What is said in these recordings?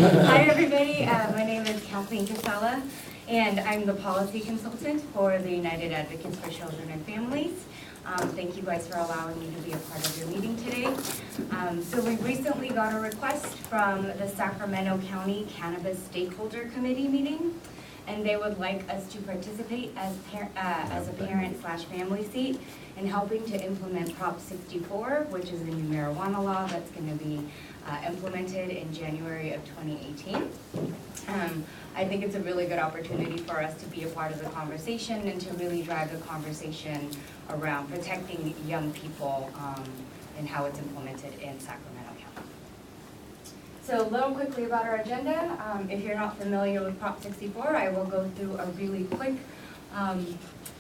Hi, everybody. My name is Kathleen Casella, and I'm the policy consultant for the United Advocates for Children and Families. Thank you guys for allowing me to be a part of your meeting today. So we recently got a request from the Sacramento County Cannabis Stakeholder Committee meeting, and they would like us to participate as a parent/family seat in helping to implement Prop 64, which is a new marijuana law that's going to be implemented in January of 2018. I think it's a really good opportunity for us to be a part of the conversation and to really drive the conversation around protecting young people and how it's implemented in Sacramento County. So a little quickly about our agenda. If you're not familiar with Prop 64, I will go through a really quick,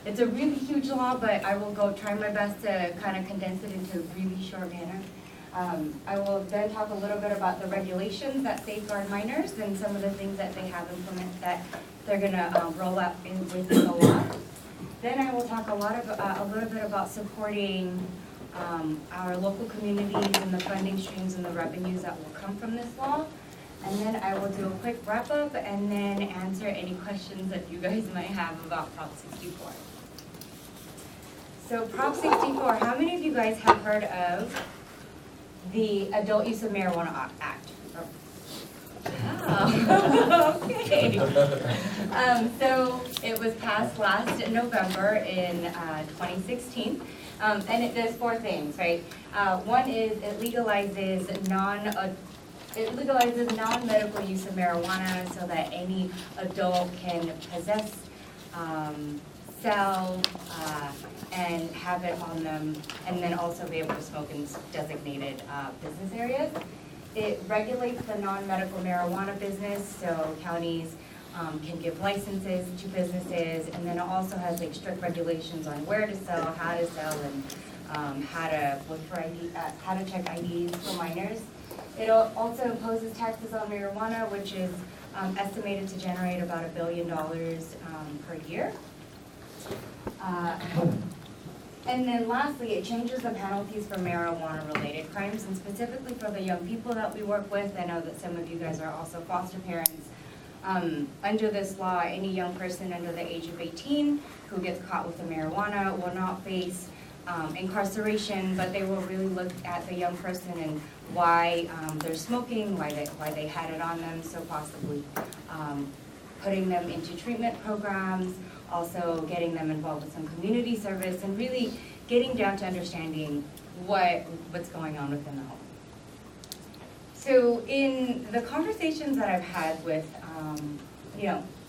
it's a really huge law, but I will try my best to kind of condense it into a really short manner. I will then talk a little bit about the regulations that safeguard minors and some of the things that they have implemented that they're going to roll out within the law. Then I will talk a little bit about supporting our local communities and the funding streams and the revenues that will come from this law. And then I will do a quick wrap up and then answer any questions that you guys might have about Prop 64. So Prop 64, how many of you guys have heard of the Adult Use of Marijuana Act? Oh, okay. So it was passed last November in 2016, and it does four things, right? One is it legalizes non-medical use of marijuana so that any adult can possess, sell, and have it on them, and then also be able to smoke in designated business areas. It regulates the non-medical marijuana business, so counties can give licenses to businesses, and then it also has like strict regulations on where to sell, and how to check IDs for minors. It also imposes taxes on marijuana, which is estimated to generate about $1 billion per year. And then lastly, it changes the penalties for marijuana-related crimes, and specifically for the young people that we work with. I know that some of you guys are also foster parents. Under this law, any young person under the age of 18 who gets caught with the marijuana will not face incarceration, but they will really look at the young person and why they're smoking, why they had it on them, so possibly putting them into treatment programs, also getting them involved with some community service, and really getting down to understanding what's going on within the home. So in the conversations that I've had with,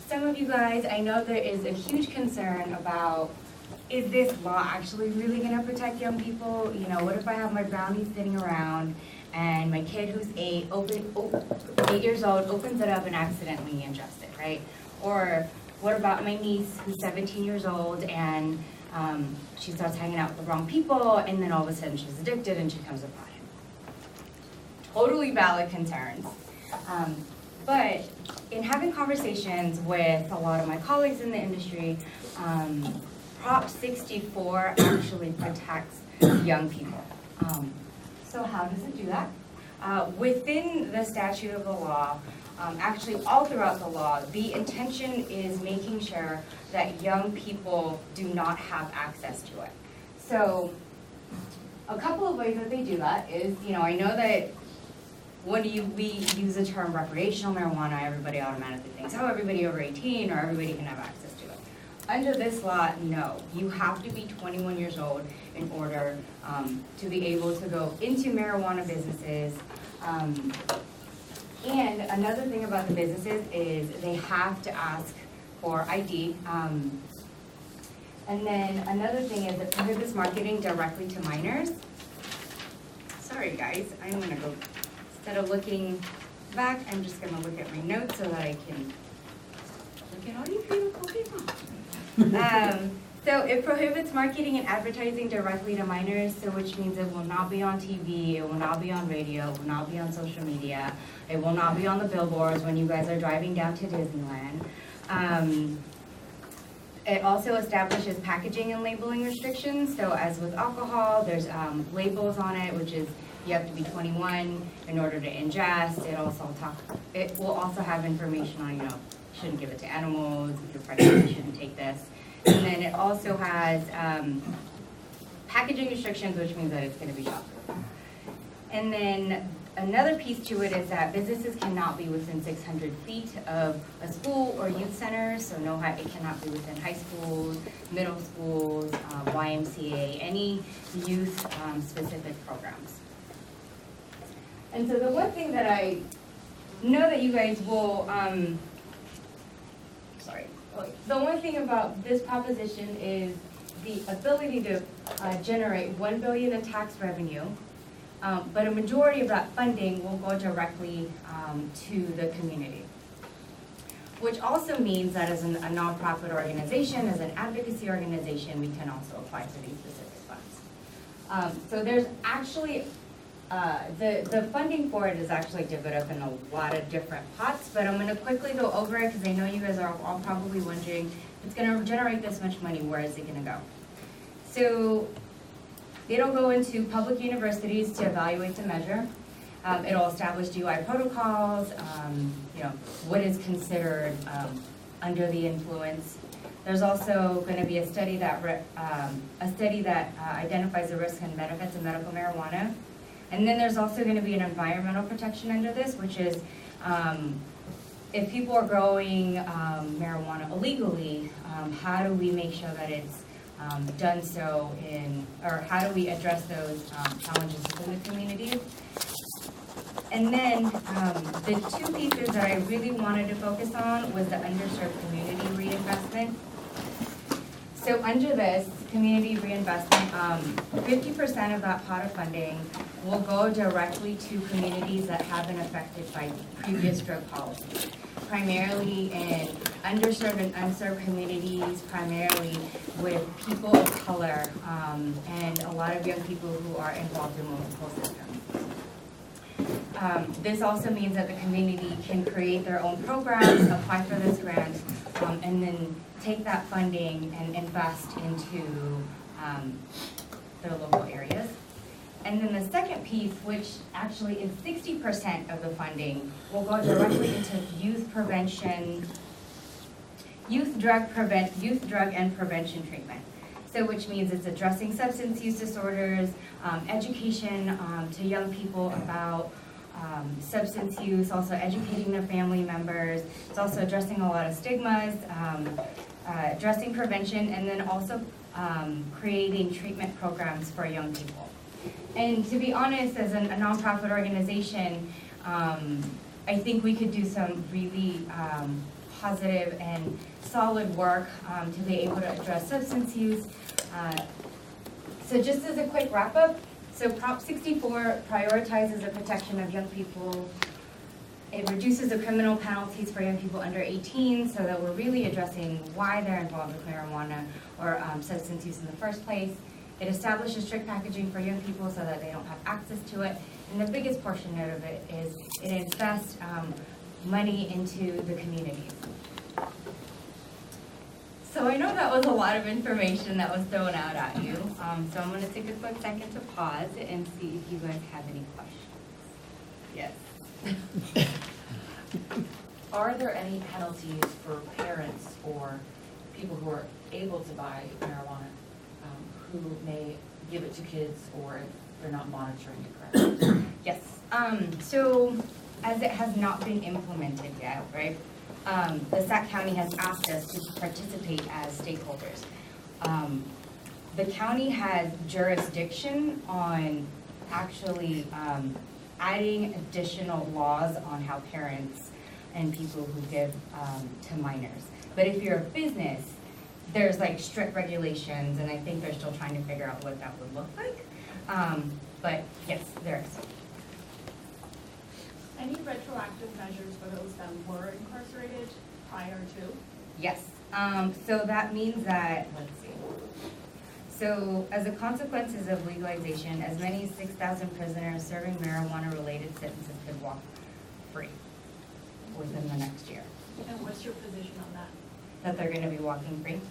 some of you guys, I know there is a huge concern about, is this law actually really going to protect young people? What if I have my brownies sitting around and my kid who's 8 years old opens it up and accidentally ingests it, right? Or what about my niece who's 17 years old and she starts hanging out with the wrong people, and then all of a sudden she's addicted and she comes upon him? Totally valid concerns. But in having conversations with a lot of my colleagues in the industry, Prop 64 actually protects young people. So how does it do that? Within the statute of the law, actually all throughout the law, the intention is making sure that young people do not have access to it. So a couple of ways that they do that is, I know that when we use the term recreational marijuana, everybody automatically thinks, oh, everybody over 18 or everybody can have access to it. Under this law, no. You have to be 21 years old in order to be able to go into marijuana businesses. And another thing about the businesses is they have to ask for ID. And then another thing is it prohibits marketing directly to minors. Sorry guys, I'm gonna go, instead of looking back, I'm just gonna look at my notes so that I can look at all you beautiful people. So it prohibits marketing and advertising directly to minors, so which means it will not be on TV, it will not be on radio, it will not be on social media, it will not be on the billboards when you guys are driving down to Disneyland. It also establishes packaging and labeling restrictions. So as with alcohol, there's labels on it, which is you have to be 21 in order to ingest. It also it will also have information on, shouldn't give it to animals, if you're pregnant, you shouldn't take this. And then it also has packaging restrictions, which means that it's going to be shopproof. And then another piece to it is that businesses cannot be within 600 feet of a school or youth center, so it cannot be within high schools, middle schools, YMCA, any youth specific programs. And so the one thing that I know that you guys will, the one thing about this proposition is the ability to generate $1 billion in tax revenue, but a majority of that funding will go directly to the community. Which also means that as a nonprofit organization, as an advocacy organization, we can also apply for these specific funds. So there's actually, the funding for it is actually divided up in a lot of different pots, but I'm gonna quickly go over it because I know you guys are all probably wondering, if it's gonna generate this much money, where is it gonna go? So it'll go into public universities to evaluate the measure. It'll establish DUI protocols, what is considered under the influence. There's also going to be a study that identifies the risks and benefits of medical marijuana. And then there's also going to be an environmental protection under this, which is if people are growing marijuana illegally, how do we make sure that it's done so or how do we address those challenges within the community? And then the two pieces that I really wanted to focus on was the underserved community reinvestment. So under this community reinvestment, 50% of that pot of funding will go directly to communities that have been affected by previous drug policies, primarily in underserved and unserved communities, primarily with people of color, and a lot of young people who are involved in multiple systems. This also means that the community can create their own programs, apply for this grant, and then take that funding and invest into their local areas. And then the second piece, which actually is 60% of the funding, will go directly into youth prevention, youth drug and prevention treatment. So which means it's addressing substance use disorders, education to young people about substance use, also educating their family members. It's also addressing a lot of stigmas, addressing prevention, and then also creating treatment programs for young people. And to be honest, as a nonprofit organization, I think we could do some really positive and solid work to be able to address substance use. So just as a quick wrap up, so Prop 64 prioritizes the protection of young people. It reduces the criminal penalties for young people under 18 so that we're really addressing why they're involved with marijuana or substance use in the first place. It establishes strict packaging for young people so that they don't have access to it. And the biggest portion of it is it invests money into the communities. So I know that was a lot of information that was thrown out at you. So I'm going to take a quick second to pause and see if you guys have any questions. Yes. Are there any penalties for parents or people who are able to buy marijuana who may give it to kids or if they're not monitoring it correctly? Yes. So as it has not been implemented yet, right? The Sac County has asked us to participate as stakeholders. The county has jurisdiction on actually adding additional laws on how parents and people who give to minors. But if you're a business, there's like strict regulations, and I think they're still trying to figure out what that would look like. But yes, there is. Any retroactive measures for those that were incarcerated prior to? Yes. So that means that, let's see. So as a consequences of legalization, as many as 6,000 prisoners serving marijuana-related sentences could walk free within the next year. And what's your position on that? That they're going to be walking free.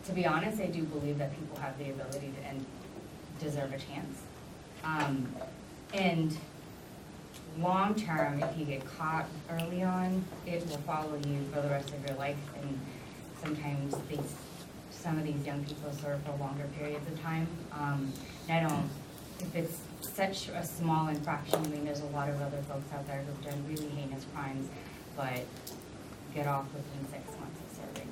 To be honest, I do believe that people have the ability to and deserve a chance. And long term, if you get caught early on, it will follow you for the rest of your life. And sometimes some of these young people serve for longer periods of time. If it's such a small infraction, I mean, there's a lot of other folks out there who've done really heinous crimes, but get off within 6 months of serving.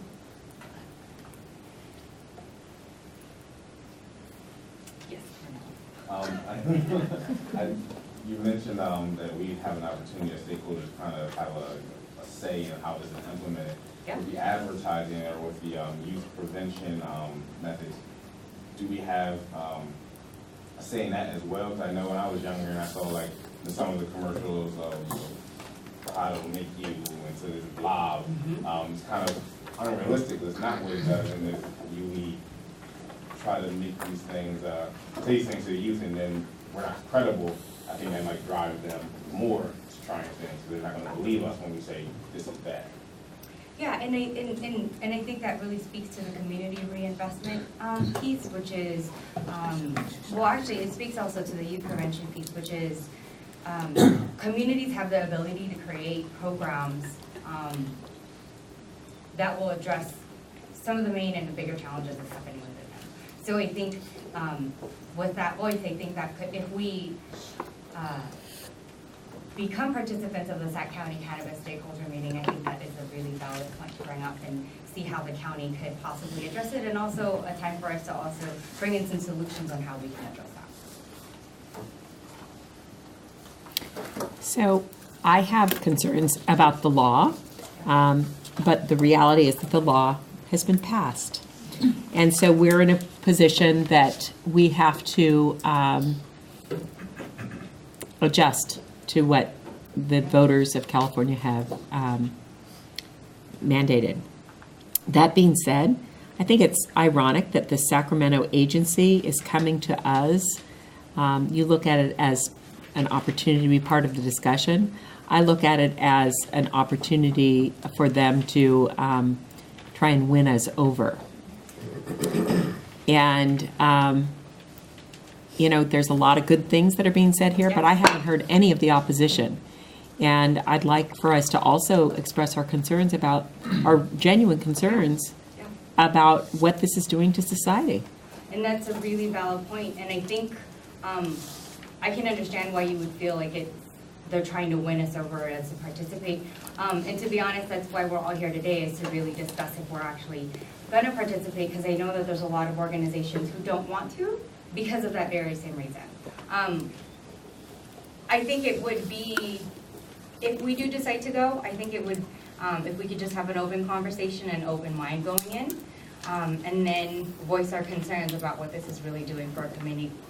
Yes, You mentioned that we have an opportunity as stakeholders to kind of have a say in how this is implemented. Yeah. With the advertising or with the youth prevention methods, do we have a say in that as well? Because I know when I was younger and I saw like some of the commercials of how to make you into this blob, it's kind of unrealistic. It's not what it does, and if we try to make these things, say these things to the youth, and then we're not credible, I think that might drive them more to try things, because they're not going to believe us when we say this is bad. Yeah, and I think that really speaks to the community reinvestment piece, which is, well, actually, it speaks also to the youth prevention piece, which is communities have the ability to create programs that will address some of the main and the bigger challenges that's happening within them. So I think with that voice, I think that if we become participants of the Sac County Cannabis Stakeholder Meeting, I think that is a really valid point to bring up and see how the county could possibly address it, and also a time for us to also bring in some solutions on how we can address that. So I have concerns about the law, but the reality is that the law has been passed. And so we're in a position that we have to adjust to what the voters of California have mandated. That being said, I think it's ironic that the Sacramento agency is coming to us. You look at it as an opportunity to be part of the discussion. I look at it as an opportunity for them to try and win us over. And there's a lot of good things that are being said here, but I haven't heard any of the opposition. And I'd like for us to also express our concerns about, our genuine concerns about what this is doing to society. And that's a really valid point, and I think I can understand why you would feel like they're trying to win us over as to participate. And to be honest, that's why we're all here today, is to really discuss if we're actually going to participate, because I know that there's a lot of organizations who don't want to because of that very same reason. I think it would be, if we do decide to go, I think it would, if we could just have an open conversation and open mind going in, and then voice our concerns about what this is really doing for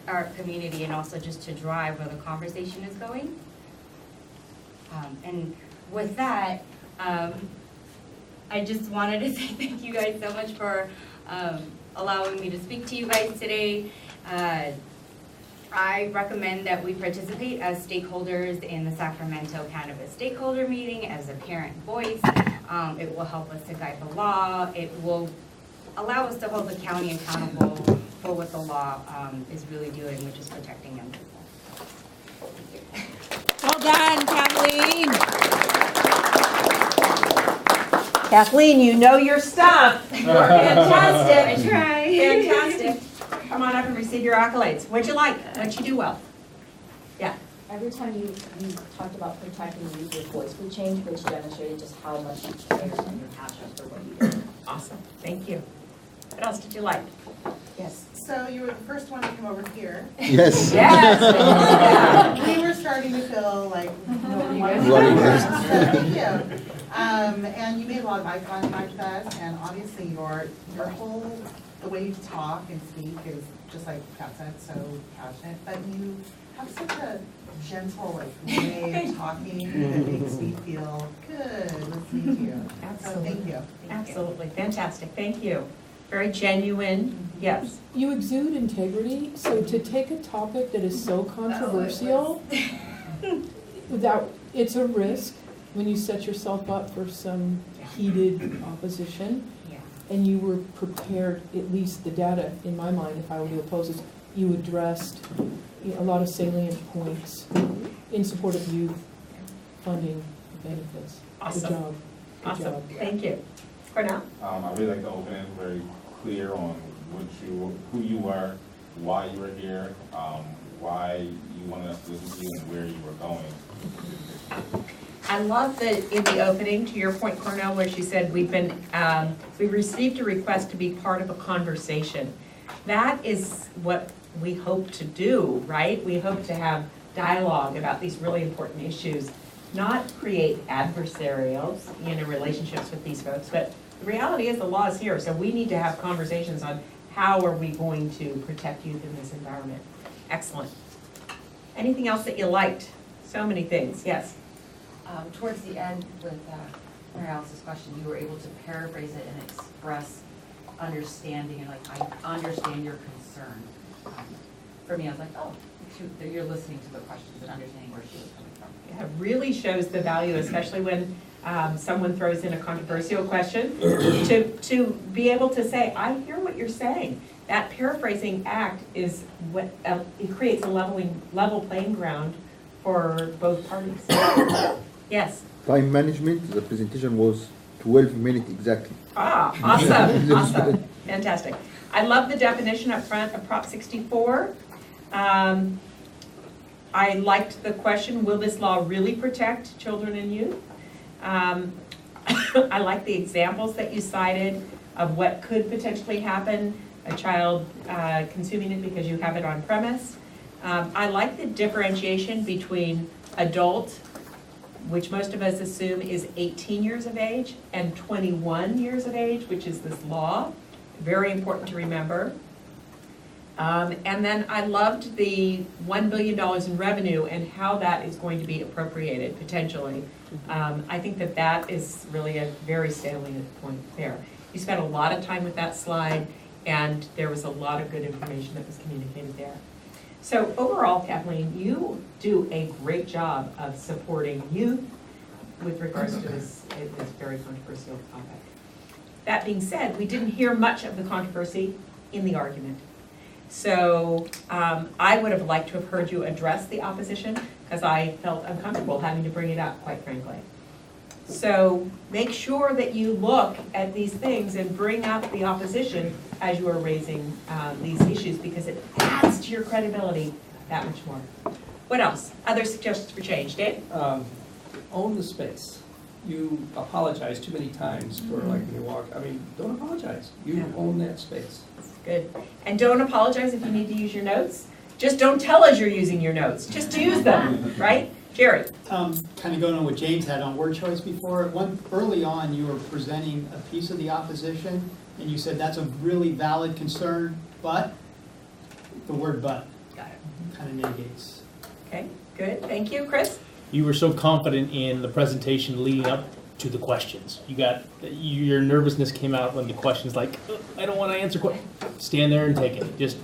our community, and also just to drive where the conversation is going. And with that, I just wanted to say thank you guys so much for allowing me to speak to you guys today. I recommend that we participate as stakeholders in the Sacramento Cannabis Stakeholder Meeting as a parent voice. It will help us to guide the law. It will allow us to hold the county accountable for what the law is really doing, which is protecting young people. Well done, Kathleen. Kathleen, you know your stuff. You're fantastic. I try. Fantastic. Come on up and receive your accolades. What'd you like? What'd you do well? Yeah. Every time you talked about protecting the youth, your voice would change, which demonstrated just how much you care and your passion for what you do. Awesome. Thank you. What else did you like? Yes. So you were the first one to come over here. Yes. Yes. We were starting to feel like nobody was. Thank you. And you made a lot of eye contact with us, and obviously your whole, the way you talk and speak is just like Kat said, so passionate, but you have such a gentle way of talking that makes me feel good listening to you. Absolutely. So thank you. Absolutely. Fantastic. Thank you. Very genuine. Yes. You exude integrity, so to take a topic that is so controversial, it's a risk when you set yourself up for some heated opposition, Yeah. and you were prepared, at least the data, in my mind, if I were to oppose this, you addressed a lot of salient points in support of youth funding benefits. Awesome. Good job. Good Awesome, job. thank you. Cornell? I really like to open it very clear on who you were, why you were here, why you wanted us to listen to you, and where you were going. I love that in the opening, to your point, Cornell, where she said we received a request to be part of a conversation. That is what we hope to do, right? We hope to have dialogue about these really important issues, not create adversarials, relationships with these folks, but the reality is the law is here, so we need to have conversations on how are we going to protect youth in this environment. Excellent. Anything else that you liked? So many things, yes. Towards the end with Mary Alice's question, you were able to paraphrase it and express understanding and like, I understand your concern. For me, I was like, oh, you're listening to the questions and understanding where she was coming from. Yeah, it really shows the value, especially when someone throws in a controversial question, to be able to say, I hear what you're saying. That paraphrasing act is what, it creates a level playing ground for both parties. Yes. Time management, the presentation was 12 minutes exactly. Ah, awesome, awesome, fantastic. I love the definition up front of Prop 64. I liked the question, will this law really protect children and youth? I like the examples that you cited of what could potentially happen, a child consuming it because you have it on premise. I like the differentiation between adult, which most of us assume is 18 years of age, and 21 years of age, which is this law. Very important to remember. And then I loved the $1 billion in revenue and how that is going to be appropriated potentially. I think that that is really a very salient point there. You spent a lot of time with that slide, and there was a lot of good information that was communicated there. So overall, Kathleen, you do a great job of supporting youth with regards to this very controversial topic. That being said, we didn't hear much of the controversy in the argument. So I would have liked to have heard you address the opposition because I felt uncomfortable having to bring it up, quite frankly. So make sure that you look at these things and bring up the opposition as you are raising these issues because it adds to your credibility that much more. What else? Other suggestions for change? Dave? Own the space. You apologize too many times for like when you walk. I mean, don't apologize. You own that space. Good. And don't apologize if you need to use your notes. Just don't tell us you're using your notes. Just use them, right? Jerry? Kind of going on what James had on word choice before. Early on, you were presenting a piece of the opposition, and you said that's a really valid concern, but the word "but" kind of negates. Okay, good. Thank you. Chris? You were so confident in the presentation leading up to the questions. Your nervousness came out when the questions like, I don't want to answer questions. Stand there and take it. Just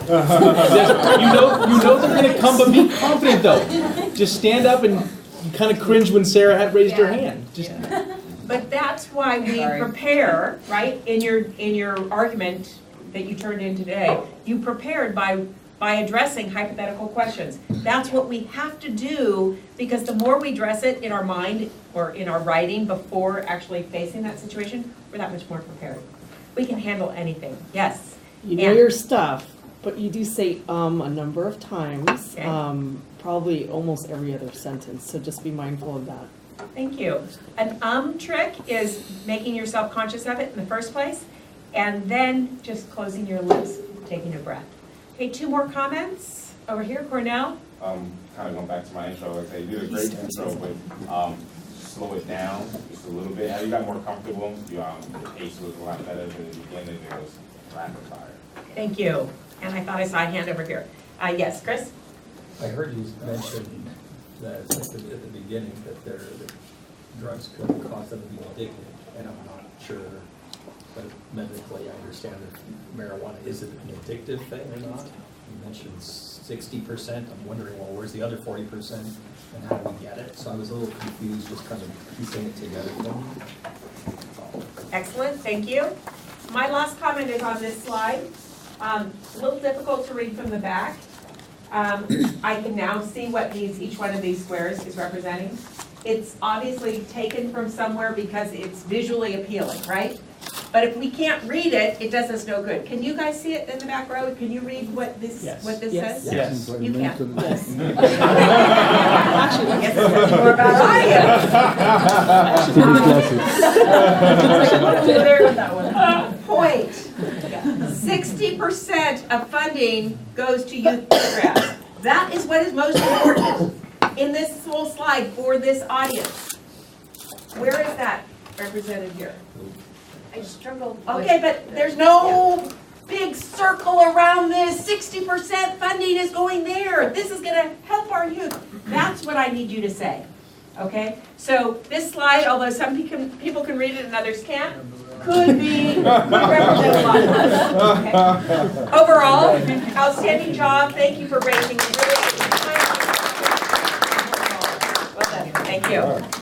you know they're going to come, but be confident though. Just stand up and you kind of cringe when Sarah had raised her hand. But that's why we prepare, right? In your argument that you turned in today, you prepared by addressing hypothetical questions. That's what we have to do because the more we address it in our mind or in our writing before actually facing that situation, we're that much more prepared. We can handle anything. Yes. You know your stuff, but you do say a number of times, Okay. Probably almost every other sentence, so just be mindful of that. Thank you. An trick is making yourself conscious of it in the first place, and then just closing your lips, taking a breath. Okay, 2 more comments. Over here, Cornell. Kind of going back to my intro, like I say, you did a great intro, but slow it down just a little bit. As you got more comfortable, your pace was a lot better than the beginning. It was rapid fire. Thank you. And I thought I saw a hand over here. Yes, Chris? I heard you mention that at the beginning that the drugs could cause them to be addicted, and I'm not sure, but medically I understand that marijuana is an addictive thing or not. You mentioned 60%. I'm wondering, well, where's the other 40%, and how do we get it? So I was a little confused, just kind of piecing it together for me. Excellent, thank you. My last comment is on this slide. A little difficult to read from the back. I can now see what each one of these squares is representing. It's obviously taken from somewhere because it's visually appealing, right? But if we can't read it, it does us no good. Can you guys see it in the back row? Can you read what this Yes. says? Yes. You can. Environmental- Yes, it's more about I am. There with that one. Point. 60% of funding goes to youth programs. That is what is most important in this whole slide for this audience. Where is that represented here? I struggled with. Okay, but there's no big circle around this. 60% funding is going there. This is gonna help our youth. That's what I need you to say, okay? So this slide, although some people can read it and others can't, could represent a lot of us, okay? Overall, outstanding job. Thank you for raising. Really, well done. Thank you.